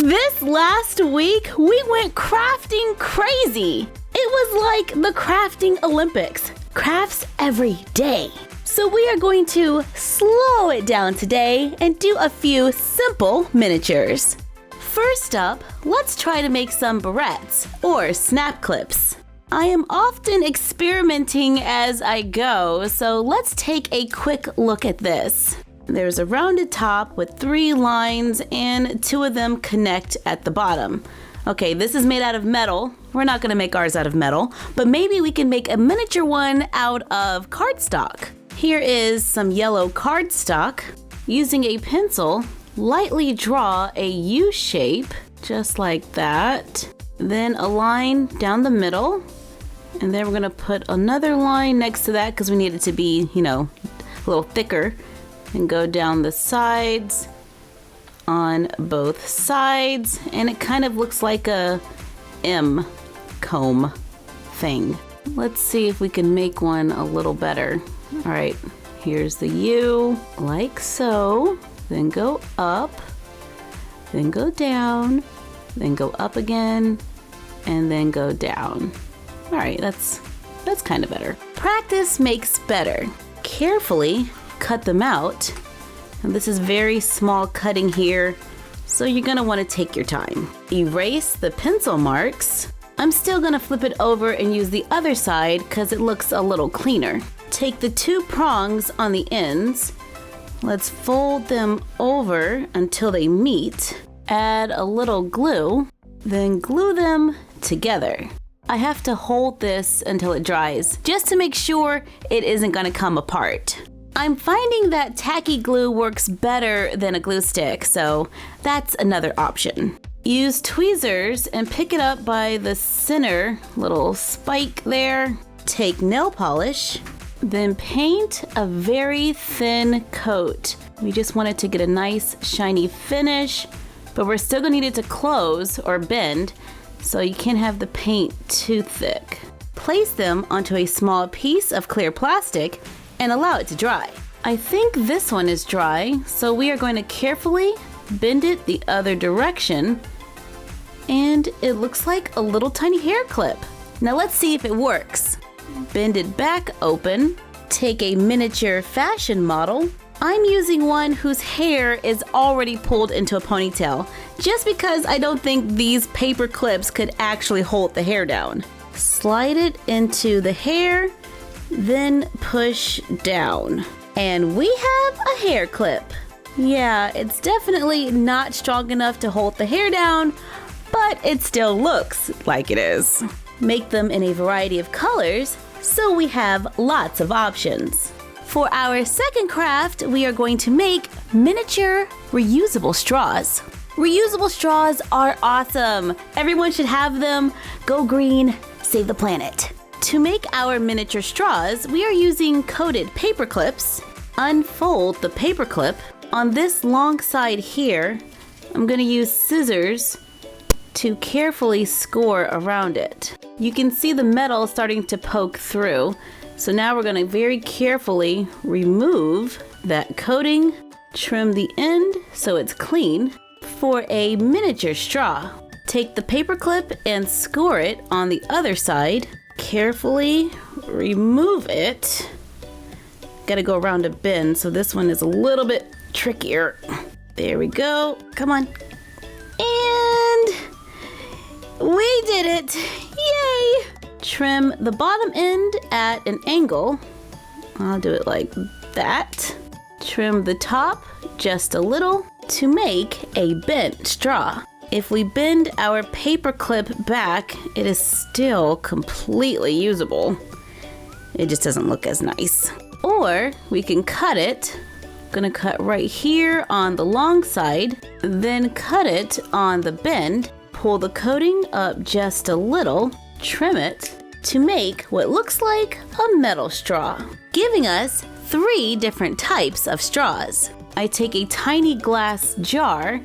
This last week, we went crafting crazy. It was like the crafting Olympics. Crafts every day. So we are going to slow it down today and do a few simple miniatures. First up, let's try to make some barrettes or snap clips. I am often experimenting as I go, so let's take a quick look at this. There's a rounded top with 3 lines and 2 of them connect at the bottom. Okay, this is made out of metal. We're not gonna make ours out of metal, but maybe we can make a miniature one out of cardstock. Here is some yellow cardstock. Using a pencil, lightly draw a U shape, just like that. Then a line down the middle. And then we're gonna put another line next to that because we need it to be, a little thicker. And go down the sides on both sides. And it kind of looks like a M comb thing. Let's see if we can make one a little better. All right, here's the U, like so. Then go up, then go down, then go up again, and then go down. All right, that's kind of better. Practice makes better. Carefully cut them out. And this is very small cutting here, so you're gonna wanna take your time. Erase the pencil marks. I'm still gonna flip it over and use the other side because it looks a little cleaner. Take the 2 prongs on the ends. Let's fold them over until they meet. Add a little glue, then glue them together. I have to hold this until it dries, just to make sure it isn't gonna come apart. I'm finding that tacky glue works better than a glue stick, so that's another option. Use tweezers and pick it up by the center little spike there. Take nail polish, then paint a very thin coat. We just want it to get a nice shiny finish, but we're still gonna need it to close or bend, so you can't have the paint too thick. Place them onto a small piece of clear plastic and allow it to dry. I think this one is dry, so we are going to carefully bend it the other direction, and it looks like a little tiny hair clip. Now let's see if it works. Bend it back open, take a miniature fashion model. I'm using one whose hair is already pulled into a ponytail, just because I don't think these paper clips could actually hold the hair down. Slide it into the hair, then push down. And we have a hair clip. Yeah, it's definitely not strong enough to hold the hair down, but it still looks like it is. Make them in a variety of colors, so we have lots of options. For our second craft, we are going to make miniature reusable straws. Reusable straws are awesome. Everyone should have them. Go green, save the planet. To make our miniature straws, we are using coated paper clips. Unfold the paper clip. On this long side here, I'm going to use scissors to carefully score around it. You can see the metal starting to poke through. So now we're going to very carefully remove that coating, trim the end so it's clean. For a miniature straw, take the paper clip and score it on the other side. Carefully remove it. Gotta go around a bend, so this one is a little bit trickier. There we go. Come on. And we did it. Yay! Trim the bottom end at an angle. I'll do it like that. Trim the top just a little to make a bent straw. If we bend our paper clip back, it is still completely usable. It just doesn't look as nice. Or we can cut it. I'm gonna cut right here on the long side, then cut it on the bend, pull the coating up just a little, trim it to make what looks like a metal straw, giving us 3 different types of straws. I take a tiny glass jar.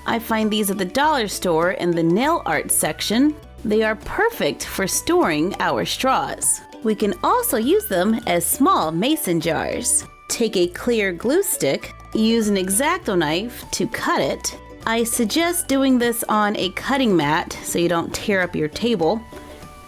I find these at the dollar store in the nail art section. They are perfect for storing our straws. We can also use them as small mason jars. Take a clear glue stick, use an X-Acto knife to cut it. I suggest doing this on a cutting mat so you don't tear up your table.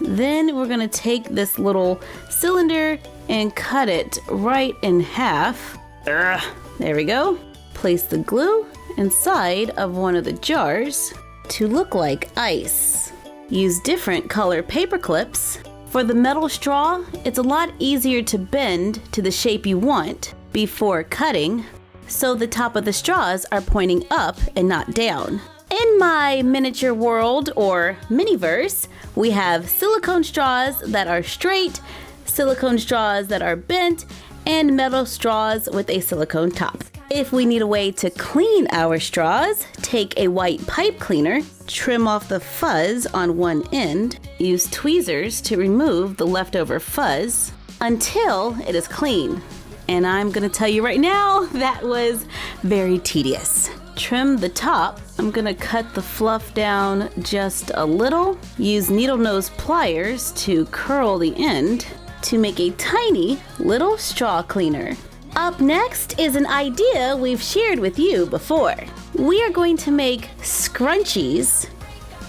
Then we're gonna take this little cylinder and cut it right in half. There we go. Place the glue inside of one of the jars to look like ice. Use different color paper clips. For the metal straw, it's a lot easier to bend to the shape you want before cutting, so the top of the straws are pointing up and not down. In my miniature world or miniverse, we have silicone straws that are straight, silicone straws that are bent, and metal straws with a silicone top. If we need a way to clean our straws, take a white pipe cleaner, trim off the fuzz on one end, use tweezers to remove the leftover fuzz until it is clean. And I'm gonna tell you right now, that was very tedious. Trim the top. I'm gonna cut the fluff down just a little. Use needle nose pliers to curl the end to make a tiny little straw cleaner. Up next is an idea we've shared with you before. We are going to make scrunchies.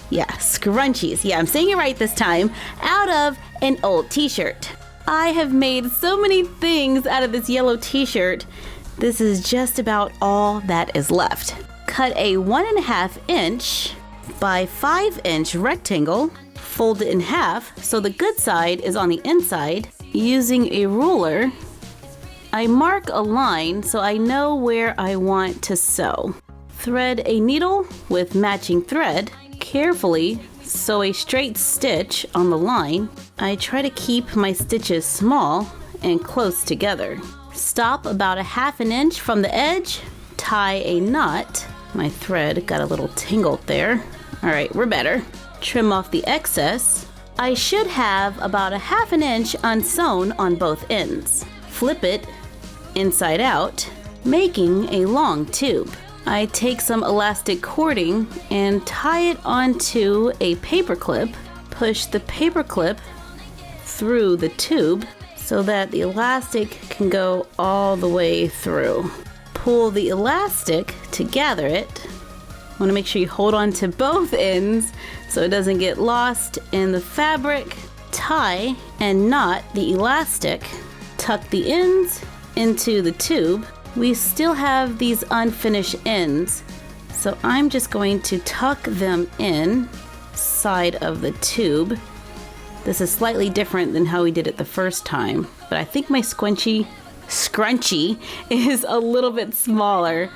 Yeah, scrunchies. Yeah, I'm saying it right this time. Out of an old t-shirt. I have made so many things out of this yellow t-shirt. This is just about all that is left. Cut a 1.5 inch by 5 inch rectangle. Fold it in half so the good side is on the inside. Using a ruler, I mark a line so I know where I want to sew. Thread a needle with matching thread. Carefully sew a straight stitch on the line. I try to keep my stitches small and close together. Stop about 1/2 inch from the edge. Tie a knot. My thread got a little tangled there. All right, we're better. Trim off the excess. I should have about 1/2 inch unsewn on both ends. Flip it inside out, making a long tube. I take some elastic cording and tie it onto a paper clip. Push the paper clip through the tube so that the elastic can go all the way through. Pull the elastic to gather it. Want to make sure you hold on to both ends so it doesn't get lost in the fabric. Tie and knot the elastic. Tuck the ends into the tube. We still have these unfinished ends, so I'm just going to tuck them in side of the tube. This is slightly different than how we did it the first time, but I think my scrunchie is a little bit smaller,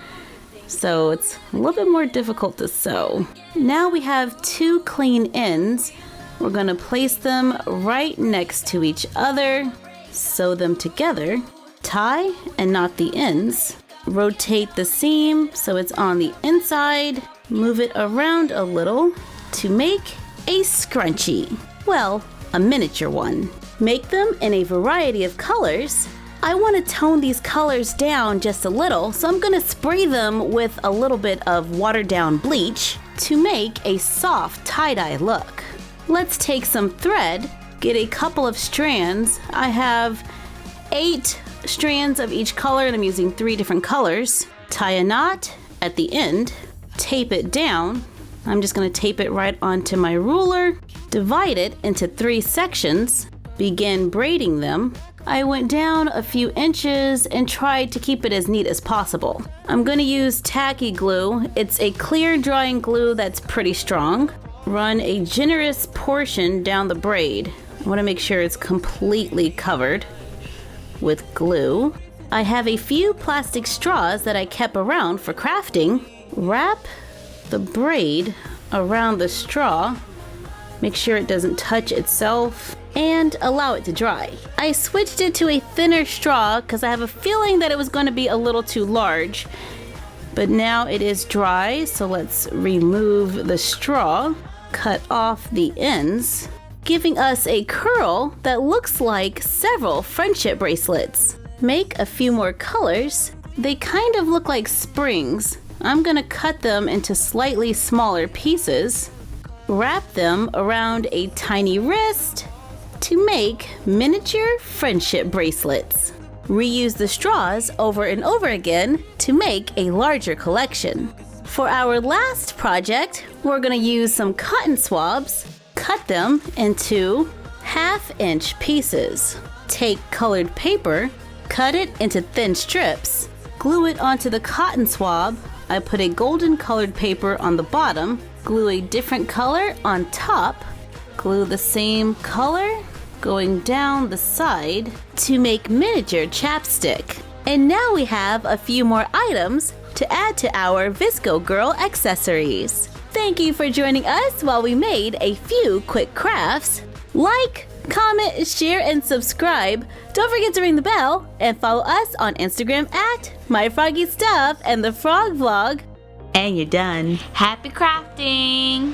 so it's a little bit more difficult to sew. Now we have 2 clean ends. We're going to place them right next to each other, sew them together, tie and knot the ends, rotate the seam so it's on the inside, move it around a little to make a scrunchie. Well, a miniature one. Make them in a variety of colors. I want to tone these colors down just a little, so I'm going to spray them with a little bit of watered down bleach to make a soft tie-dye look. Let's take some thread, get a couple of strands. I have 8 strands of each color and I'm using 3 different colors. Tie a knot at the end, tape it down. I'm just going to tape it right onto my ruler, divide it into 3 sections, begin braiding them. I went down a few inches and tried to keep it as neat as possible. I'm going to use tacky glue. It's a clear drying glue that's pretty strong. Run a generous portion down the braid. I want to make sure it's completely covered with glue. I have a few plastic straws that I kept around for crafting. Wrap the braid around the straw. Make sure it doesn't touch itself and allow it to dry. I switched it to a thinner straw because I have a feeling that it was going to be a little too large. But now it is dry, so let's remove the straw, cut off the ends, giving us a curl that looks like several friendship bracelets. Make a few more colors. They kind of look like springs. I'm gonna cut them into slightly smaller pieces, wrap them around a tiny wrist to make miniature friendship bracelets. Reuse the straws over and over again to make a larger collection. For our last project, we're gonna use some cotton swabs, cut them into 1/2-inch pieces. Take colored paper, cut it into thin strips, glue it onto the cotton swab. I put a golden colored paper on the bottom, glue a different color on top, glue the same color going down the side to make miniature chapstick. And now we have a few more items to add to our VSCO Girl Accessories. Thank you for joining us while we made a few quick crafts. Like, comment, share, and subscribe. Don't forget to ring the bell and follow us on Instagram at MyFroggyStuff and the Frog Vlog. And you're done. Happy crafting!